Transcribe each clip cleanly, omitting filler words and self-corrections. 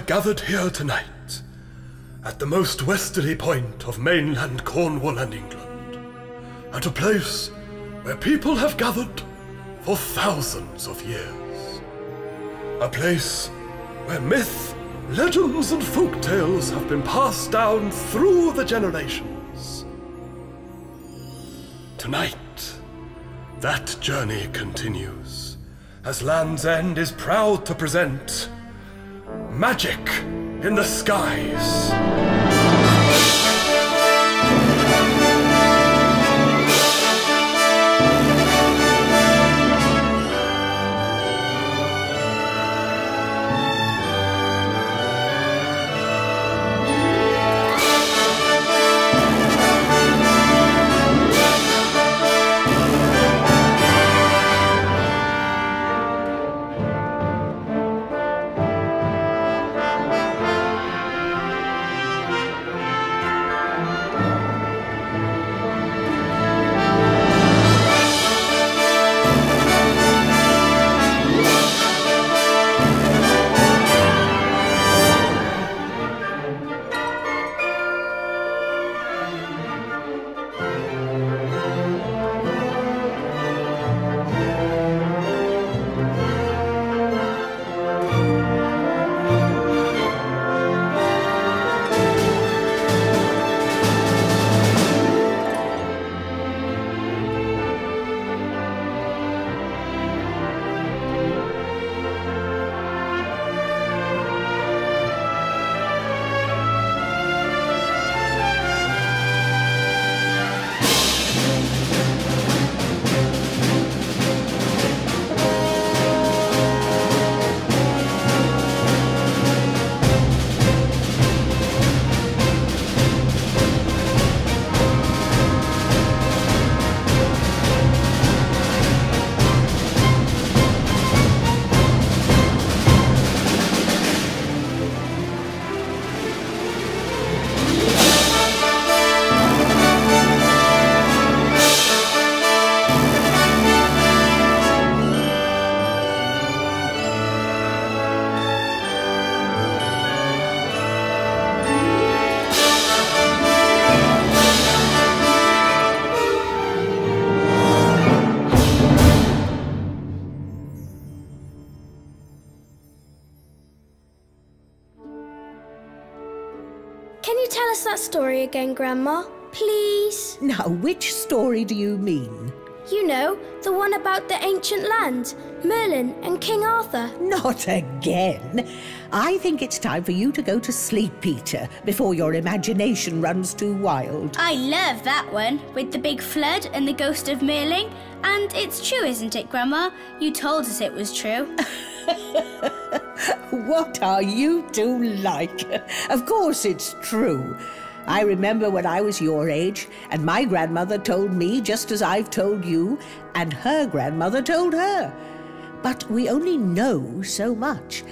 Gathered here tonight, at the most westerly point of mainland Cornwall and England, at a place where people have gathered for thousands of years. A place where myth, legends and folk tales have been passed down through the generations. Tonight, that journey continues, as Land's End is proud to present Magic in the Skies. Can you tell us that story again, Grandma? Please? Now, which story do you mean? You know, the one about the ancient land, Merlin and King Arthur. Not again. I think it's time for you to go to sleep, Peter, before your imagination runs too wild. I love that one, with the big flood and the ghost of Merlin. And it's true, isn't it, Grandma? You told us it was true. What are you two like? Of course it's true. I remember when I was your age, and my grandmother told me just as I've told you, and her grandmother told her. But we only know so much.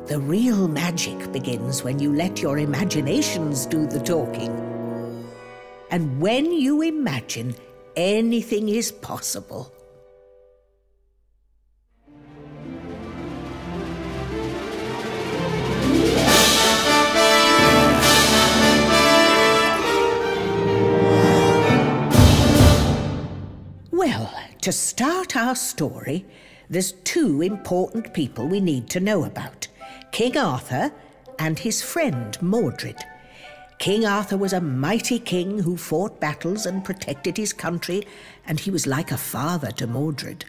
The real magic begins when you let your imaginations do the talking. And when you imagine, anything is possible. Well, to start our story, there's two important people we need to know about. King Arthur and his friend Mordred. King Arthur was a mighty king who fought battles and protected his country, and he was like a father to Mordred.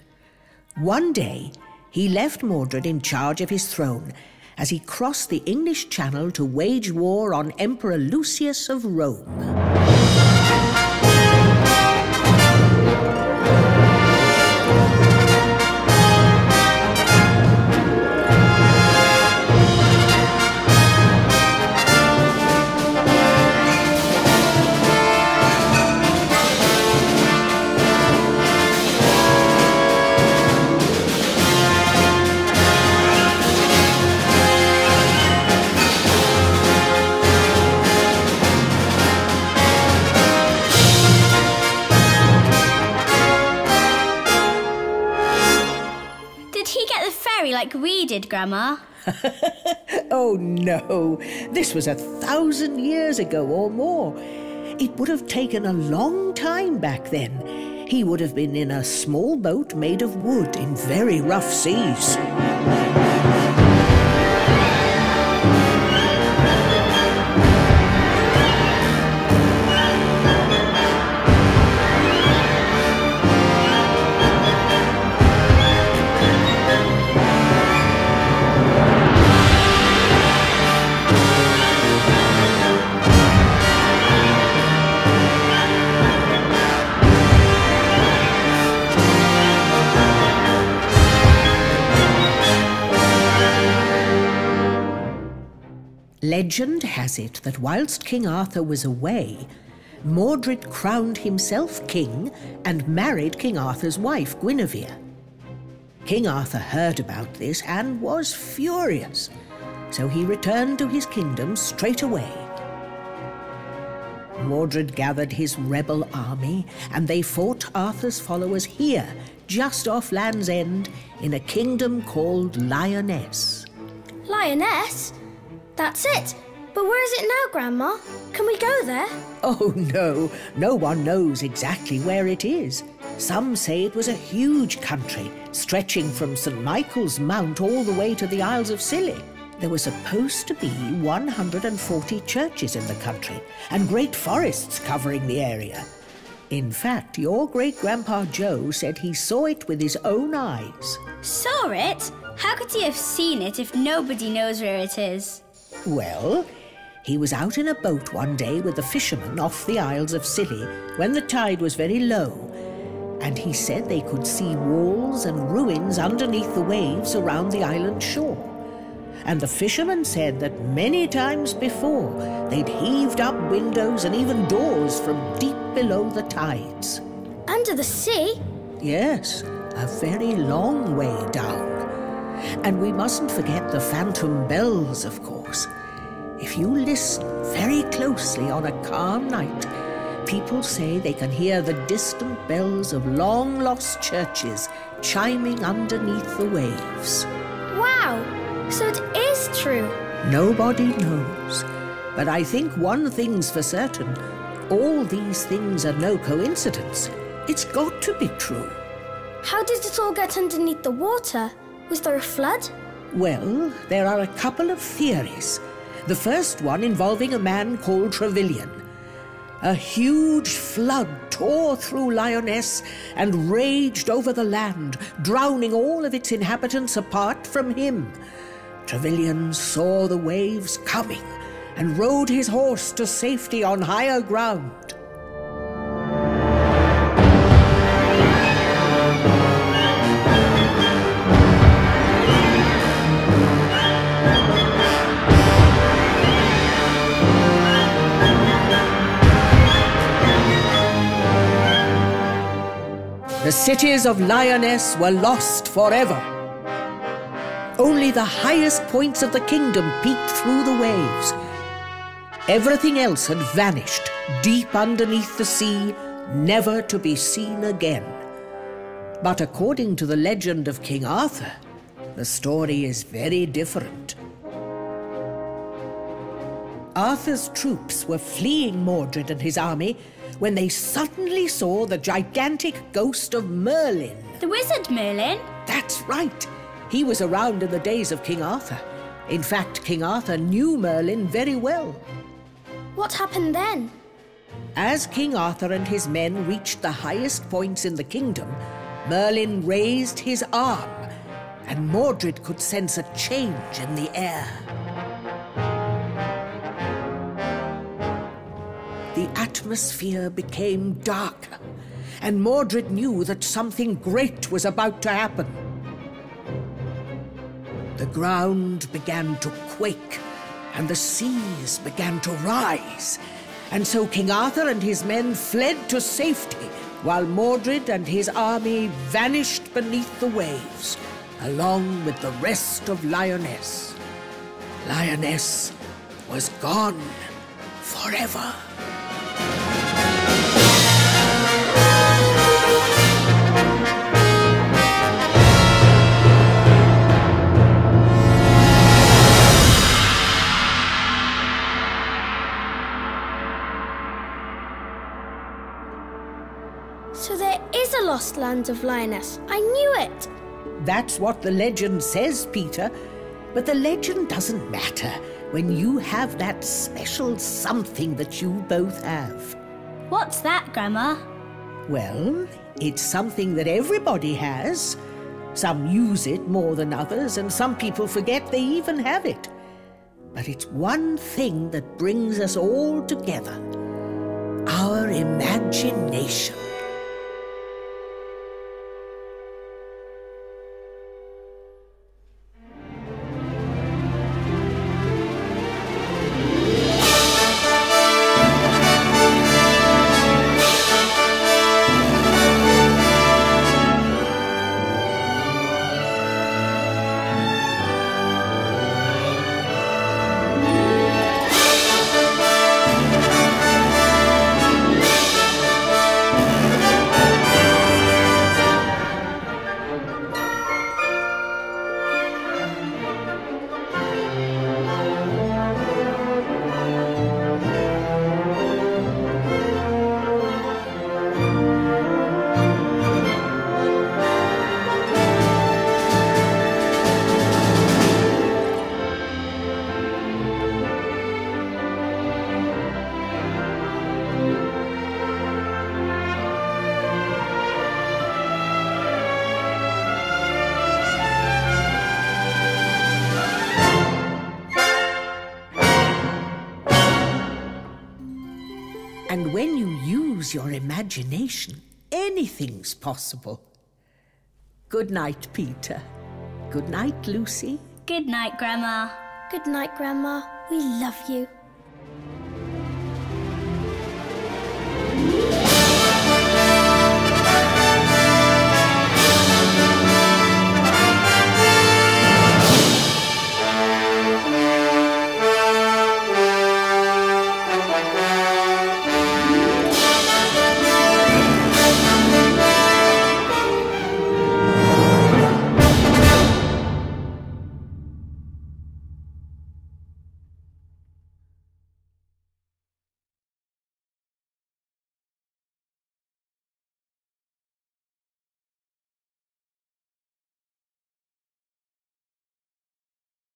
One day, he left Mordred in charge of his throne as he crossed the English Channel to wage war on Emperor Lucius of Rome. did, Grandma. Oh, no. This was 1,000 years ago or more. It would have taken a long time back then. He would have been in a small boat made of wood in very rough seas. Legend has it that whilst King Arthur was away, Mordred crowned himself king and married King Arthur's wife, Guinevere. King Arthur heard about this and was furious, so he returned to his kingdom straight away. Mordred gathered his rebel army, and they fought Arthur's followers here, just off Land's End, in a kingdom called Lyonesse. Lioness? That's it. But where is it now, Grandma? Can we go there? Oh, no. No one knows exactly where it is. Some say it was a huge country, stretching from St. Michael's Mount all the way to the Isles of Scilly. There were supposed to be 140 churches in the country, and great forests covering the area. In fact, your great-grandpa Joe said he saw it with his own eyes. Saw it? How could he have seen it if nobody knows where it is? Well, he was out in a boat one day with the fishermen off the Isles of Scilly when the tide was very low, and he said they could see walls and ruins underneath the waves around the island shore. And the fishermen said that many times before they'd heaved up windows and even doors from deep below the tides. Under the sea? Yes, a very long way down. And we mustn't forget the phantom bells, of course. If you listen very closely on a calm night, people say they can hear the distant bells of long-lost churches chiming underneath the waves. Wow! So it is true. Nobody knows. But I think one thing's for certain. All these things are no coincidence. It's got to be true. How did it all get underneath the water? Was there a flood? Well, there are a couple of theories. The first one involving a man called Trevelyan. A huge flood tore through Lyonesse and raged over the land, drowning all of its inhabitants apart from him. Trevelyan saw the waves coming and rode his horse to safety on higher ground. The cities of Lyonesse were lost forever. Only the highest points of the kingdom peeked through the waves. Everything else had vanished deep underneath the sea, never to be seen again. But according to the legend of King Arthur, the story is very different. Arthur's troops were fleeing Mordred and his army when they suddenly saw the gigantic ghost of Merlin. The wizard Merlin? That's right. He was around in the days of King Arthur. In fact, King Arthur knew Merlin very well. What happened then? As King Arthur and his men reached the highest points in the kingdom, Merlin raised his arm, and Mordred could sense a change in the air. The atmosphere became darker, and Mordred knew that something great was about to happen. The ground began to quake, and the seas began to rise. And so King Arthur and his men fled to safety, while Mordred and his army vanished beneath the waves, along with the rest of Lyonesse. Lyonesse was gone forever. So there is a lost land of Lioness. I knew it. That's what the legend says, Peter. But the legend doesn't matter when you have that special something that you both have. What's that, Grandma? Well, it's something that everybody has. Some use it more than others, and some people forget they even have it. But it's one thing that brings us all together. Our imagination. And when you use your imagination, anything's possible. Good night, Peter. Good night, Lucy. Good night, Grandma. Good night, Grandma. We love you.